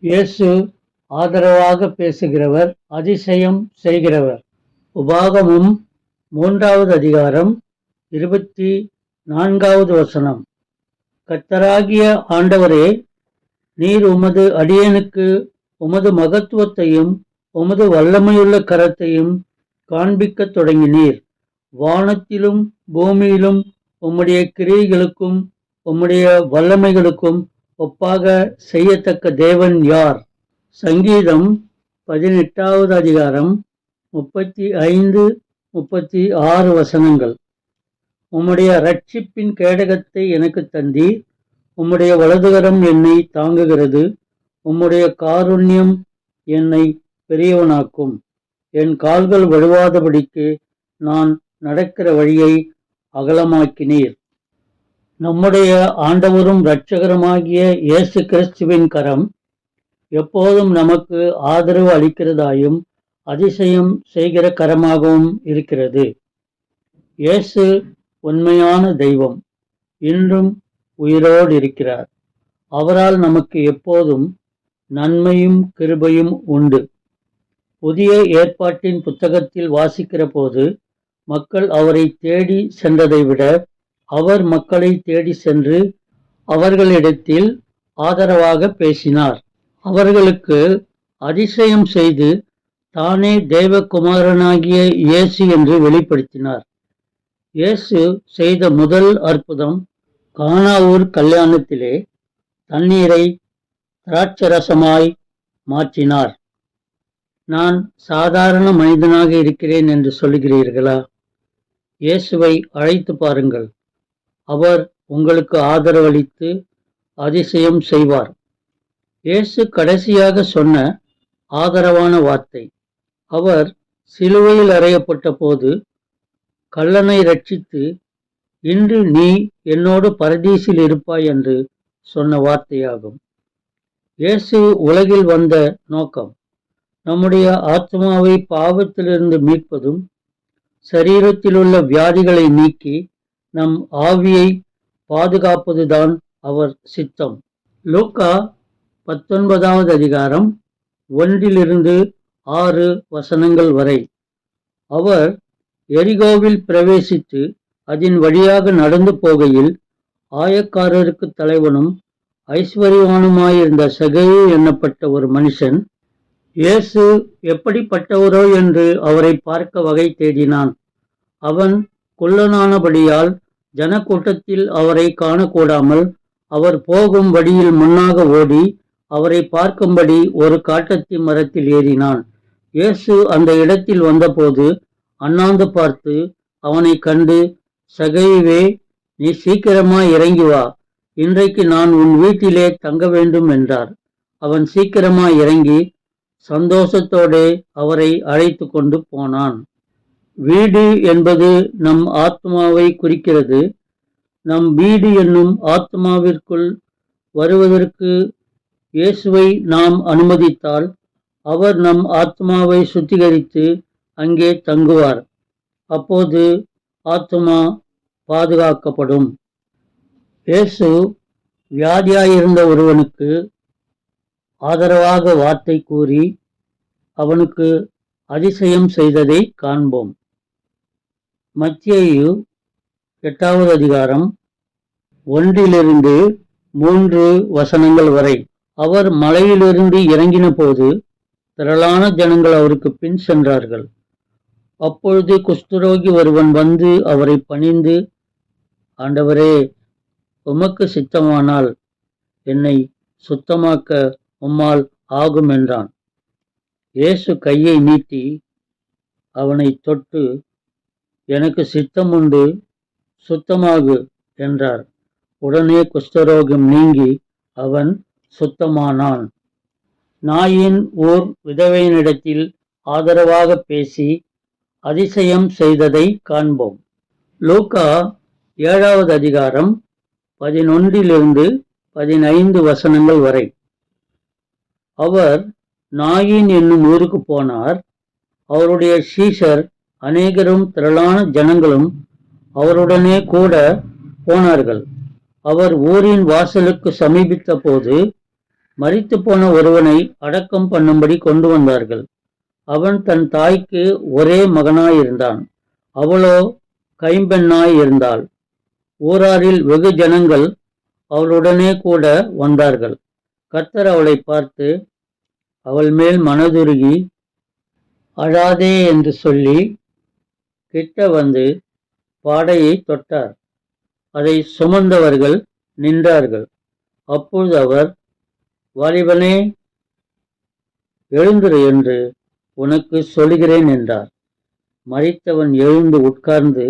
இயேசு ஆதரவாக பேசுகிறவர், அதிசயம் செய்கிறவர். உபாகமம் 3வது அதிகாரம் 24வது வசனம். கர்த்தராகிய ஆண்டவரே, நீர் உமது அடியேனுக்கு உமது மகத்துவத்தையும் உமது வல்லமையுள்ள கரத்தையும் காண்பிக்கத் தொடங்கினீர். வானத்திலும் பூமியிலும் உம்முடைய கிரியைகளுக்கும் உம்முடைய வல்லமைகளுக்கும் ஒப்பாக செய்யத்தக்க தேவன் யார்? சங்கீதம் 18வது அதிகாரம் 35, 36 வசனங்கள். உம்முடைய இரட்சிப்பின் கேடகத்தை எனக்கு தந்தீர். உம்முடைய வலதுகரம் என்னை தாங்குகிறது. உம்முடைய காருண்யம் என்னை பெரியவனாக்கும். என் கால்கள் வழுவாதபடிக்கு நான் நடக்கிற வழியை அகலமாக்கினீர். நம்முடைய ஆண்டவரும் இரட்சகருமாகிய இயேசு கிறிஸ்துவின் கரம் எப்போதும் நமக்கு ஆதரவு அளிக்கிறதாயும் அதிசயம் செய்கிற கரமாகவும் இருக்கிறது. இயேசு உண்மையான தெய்வம், இன்றும் உயிரோடு இருக்கிறார். அவரால் நமக்கு எப்போதும் நன்மையும் கிருபையும் உண்டு. புதிய ஏற்பாட்டின் புத்தகத்தில் வாசிக்கிற போது மக்கள் அவரை தேடி சென்றதை விட அவர் மக்களை தேடி சென்று அவர்களிடத்தில் ஆதரவாக பேசினார். அவர்களுக்கு அதிசயம் செய்து தானே தேவகுமாரனாகிய இயேசு என்று வெளிப்படுத்தினார். இயேசு செய்த முதல் அற்புதம் கானாவூர் கல்யாணத்திலே தண்ணீரை திராட்சரசமாய் மாற்றினார். நான் சாதாரண மனிதனாக இருக்கிறேன் என்று சொல்லுகிறீர்களா? இயேசுவை அழைத்து பாருங்கள். அவர் உங்களுக்கு ஆதரவளித்து அதிசயம் செய்வார். இயேசு கடைசியாக சொன்ன ஆதரவான வார்த்தை, அவர் சிலுவையில் அறையப்பட்ட போது கள்ளனை ரட்சித்து, இன்று நீ என்னோடு பரதீசில் இருப்பாய் என்று சொன்ன வார்த்தையாகும். இயேசு உலகில் வந்த நோக்கம் நம்முடைய ஆத்மாவை பாவத்திலிருந்து மீட்பதும், சரீரத்திலுள்ள வியாதிகளை நீக்கி நம் ஆவியை பாதுகாப்பதுதான் அவர் சித்தம். லூக்கா 19வது அதிகாரம் 1-6 வசனங்கள் வரை. அவர் எரிகோவில் பிரவேசித்து அதன் வழியாக நடந்து போகையில் ஆயக்காரருக்கு தலைவனும் ஐஸ்வர்யவானுமாயிருந்த சகேயு என்னப்பட்ட ஒரு மனுஷன் இயேசு எப்படிப்பட்டவரோ என்று அவரை பார்க்க வகை தேடினான். அவன் குள்ளனானபடியால் ஜனக்கூட்டத்தில் அவரை காணக்கூடாமல் அவர் போகும் வழியில் முன்னாக ஓடி அவரை பார்க்கும்படி ஒரு காட்டத்தி மரத்தில் ஏறினான். இயேசு அந்த இடத்தில் வந்தபோது அண்ணாந்து பார்த்து அவனை கண்டு, சகேயுவே, நீ சீக்கிரமாய் இறங்கி வா, இன்றைக்கு நான் உன் வீட்டிலே தங்க வேண்டும் என்றார். அவன் சீக்கிரமாய் இறங்கி சந்தோஷத்தோடு அவரை அழைத்து கொண்டு போனான். வீடு என்பது நம் ஆத்மாவை குறிக்கிறது. நம் வீடு என்னும் ஆத்மாவிற்குள் வருவதற்கு இயேசுவை நாம் அனுமதித்தால் அவர் நம் ஆத்மாவை சுத்திகரித்து அங்கே தங்குவார். அப்போது ஆத்மா பாதுகாக்கப்படும். இயேசு வியாதியாயிருந்த ஒருவனுக்கு ஆதரவாக வார்த்தை கூறி அவனுக்கு அதிசயம் செய்ததை காண்போம். மத்தேயு 8வது அதிகாரம் 1-3 வசனங்கள் வரை. அவர் மலையிலிருந்து இறங்கின போது திரளான ஜனங்கள் அவருக்கு பின் சென்றார்கள். அப்பொழுது குஷ்டரோகி ஒருவன் வந்து அவரை பணிந்து, ஆண்டவரே, உமக்கு சித்தமானால் என்னை சுத்தமாக்க உம்மால் ஆகும் என்றான். இயேசு கையை நீட்டி அவனை தொட்டு, எனக்கு சித்தம் உண்டு, சுத்தமாகு என்றார். உடனே குஷ்டரோகம் நீங்கி அவன் சுத்தமானான். நாயின் ஊர் விதவையினிடத்தில் ஆதரவாக பேசி அதிசயம் செய்ததை காண்போம். லூக்கா 7வது அதிகாரம் 11-15 வசனங்கள் வரை. அவர் நாயின் என்னும் ஊருக்கு போனார். அவருடைய சீஷர் அநேகரும் திரளான ஜனங்களும் அவருடனே கூட போனார்கள். அவர் ஊரின் வாசலுக்கு சமீபித்த போது மரித்து போன ஒருவனை அடக்கம் பண்ணும்படி கொண்டு வந்தார்கள். அவன் தன் தாய்க்கு ஒரே மகனாயிருந்தான். அவளோ கைம்பெண்ணாய் இருந்தாள். ஊராரில் வெகு ஜனங்கள் அவளுடனே கூட வந்தார்கள். கர்த்தர் அவளை பார்த்து அவள் மேல் மனதுருகி, அழாதே என்று சொல்லி கிட்ட வந்து பாடையை தொட்டார். அதை சுமந்தவர்கள் நின்றார்கள். அப்பொழுது அவர், வாலிபனே, எழுந்திரு என்று உனக்கு சொல்கிறேன் என்றார். மரித்தவன் எழுந்து உட்கார்ந்து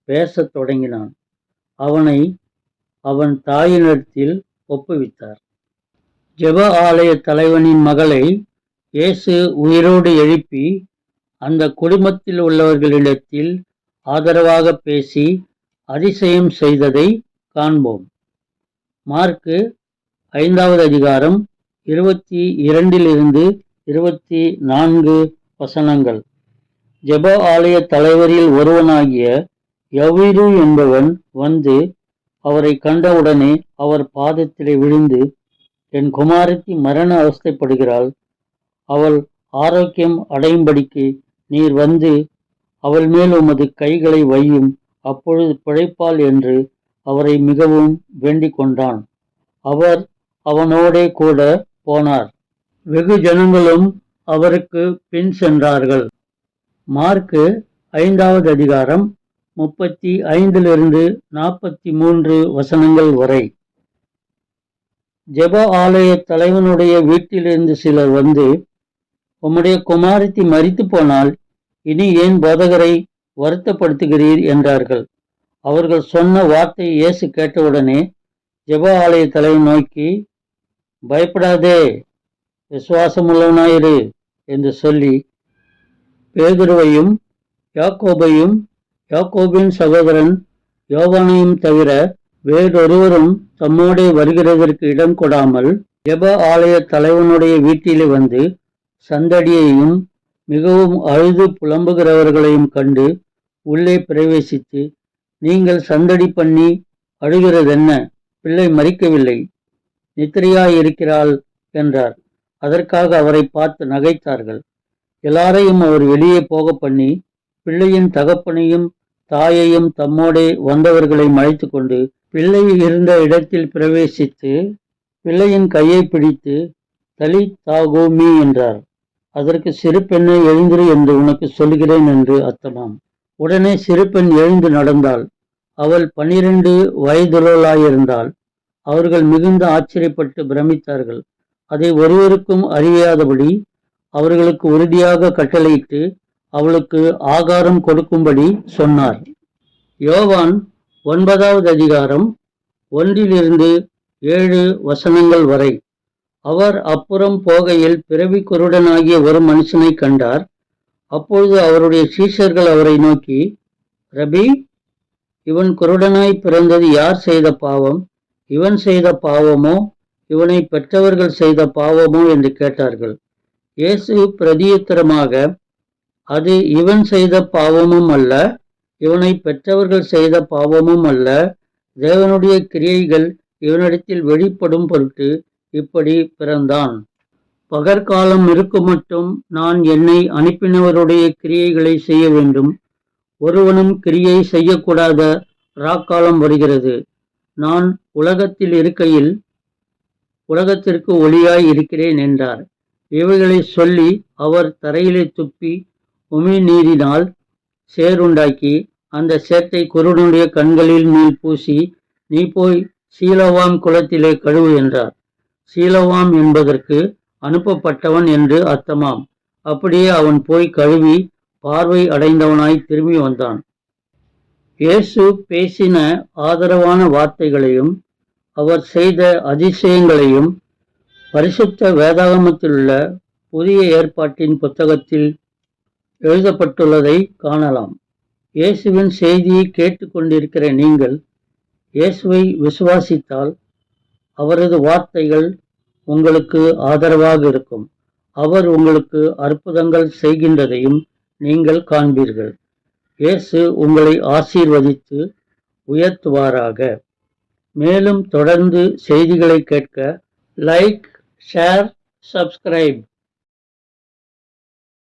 பேசத் தொடங்கினான். அவனை அவன் தாயினிடத்தில் ஒப்புவித்தார். ஜெப ஆலய தலைவனின் மகளை இயேசு உயிரோடு எழுப்பி அந்த குடும்பத்தில் உள்ளவர்களிடத்தில் ஆதரவாக பேசி அதிசயம் செய்ததை காண்போம். மார்க்கு 5வது அதிகாரம் 22 24 வசனங்கள். ஜெப ஆலய தலைவரில் ஒருவனாகிய யவீரு என்பவன் வந்து அவரை கண்டவுடனே அவர் பாதத்திலே விழுந்து, என் குமாரத்தி மரண அவஸ்தைப்படுகிறாள். அவள் ஆரோக்கியம் அடையும்படிக்கு நீர் வந்து அவள் மேல் உமது கைகளை வையும், அப்பொழுது பிழைப்பாள் என்று அவரை மிகவும் வேண்டிக் கொண்டான். அவர் அவனோடே கூட போனார். வெகு ஜனங்களும் அவருக்கு பின் சென்றார்கள். மார்க்கு 5வது அதிகாரம் 35 43 வசனங்கள் வரை. ஜெப ஆலய தலைவனுடைய வீட்டிலிருந்து சிலர் வந்து, உம்முடைய குமாரத்தி மரித்து போனால் இனி ஏன் போதகரை வருத்தப்படுத்துகிறீர் என்றார்கள். அவர்கள் சொன்ன வார்த்தையை இயேசு கேட்டவுடனே ஜெப ஆலய தலைவன் நோக்கி, பயப்படாதே, விசுவாசமுள்ளவனாயிரு என்று சொல்லி பேதுருவையும் யாக்கோபையும் யாக்கோபின் சகோதரன் யோவானையும் தவிர வேறொருவரும் தம்மோடே வருகிறதற்கு இடம் கொடாமல் ஜெப ஆலய தலைவனுடைய வீட்டிலே வந்து சந்தடியையும் மிகவும் அழுது புலம்புகிறவர்களையும் கண்டு உள்ளே பிரவேசித்து, நீங்கள் சந்தடி பண்ணி அழுகிறதென்ன? பிள்ளை மரிக்கவில்லை, நித்திரையாயிருக்கிறாள் என்றார். அதற்காக அவரை பார்த்து நகைத்தார்கள். எல்லாரையும் அவர் வெளியே போக பண்ணி பிள்ளையின் தகப்பனையும் தாயையும் தம்மோடே வந்தவர்களை அழைத்து கொண்டு பிள்ளை இருந்த இடத்தில் பிரவேசித்து பிள்ளையின் கையை பிடித்து தலி தாகோமி என்றார். அதற்கு, சிறு பெண்ணை எழுந்திரு என்று உனக்கு சொல்கிறேன் என்று அர்த்தமாம். உடனே சிறு பெண் எழுந்து நடந்தாள். அவள் 12 வயதுள்ளவளாயிருந்தாள். அவர்கள் மிகுந்த ஆச்சரியப்பட்டு பிரமித்தார்கள். அதை ஒருவருக்கும் அறியாதபடி அவர்களுக்கு உறுதியாக கட்டளையிட்டு அவளுக்கு ஆகாரம் கொடுக்கும்படி சொன்னார். யோவான் 9வது அதிகாரம் 1-7 வசனங்கள் வரை. அவர் அப்புறம் போகையில் பிறவி குருடனாகிய ஒரு மனுஷனை கண்டார். அப்பொழுது அவருடைய சீஷர்கள் அவரை நோக்கி, ரபி, இவன் குருடனாய் பிறந்தது யார் செய்த பாவம்? இவன் செய்த பாவமோ இவனை பெற்றவர்கள் செய்த பாவமோ என்று கேட்டார்கள். இயேசு பிரதியுத்தரமாக, அது இவன் செய்த பாவமும் அல்ல, இவனை பெற்றவர்கள் செய்த பாவமும் அல்ல, தேவனுடைய கிரியைகள் இவனிடத்தில் வெளிப்படும் பொருட்டு இப்படி பிறந்தான். பகற்காலம் இருக்கும் மட்டும் நான் என்னை அனுப்பினவருடைய கிரியைகளை செய்ய வேண்டும். ஒருவனும் கிரியை செய்யக்கூடாத ராக்காலம் வருகிறது. நான் உலகத்தில் இருக்கையில் உலகத்திற்கு ஒளியாய் இருக்கிறேன் என்றார். இவைகளை சொல்லி அவர் தரையிலே துப்பி உமிழ்நீரினால் சேறுண்டாக்கி அந்த சேற்றை குருடனுடைய கண்களில் மேல் பூசி, நீ போய் சீலோவாம் குளத்திலே கழுவு என்றார். சீலோவாம் என்பதற்கு அனுப்பப்பட்டவன் என்று அர்த்தமாம். அப்படியே அவன் போய் கழுவி பார்வை அடைந்தவனாய் திரும்பி வந்தான். இயேசு பேசின ஆதரவான வார்த்தைகளையும் அவர் செய்த அதிசயங்களையும் பரிசுத்த வேதாகமத்திலுள்ள புதிய ஏற்பாட்டின் புத்தகத்தில் எழுதப்பட்டுள்ளதை காணலாம். இயேசுவின் செய்தியை கேட்டுக்கொண்டிருக்கிற நீங்கள் இயேசுவை விசுவாசித்தால் அவரது வார்த்தைகள் உங்களுக்கு ஆதரவாக இருக்கும். அவர் உங்களுக்கு அற்புதங்கள் செய்கின்றதையும் நீங்கள் காண்பீர்கள். இயேசு உங்களை ஆசீர்வதித்து உயர்த்துவாராக. மேலும் தொடர்ந்து செய்திகளை கேட்க லைக், share, subscribe.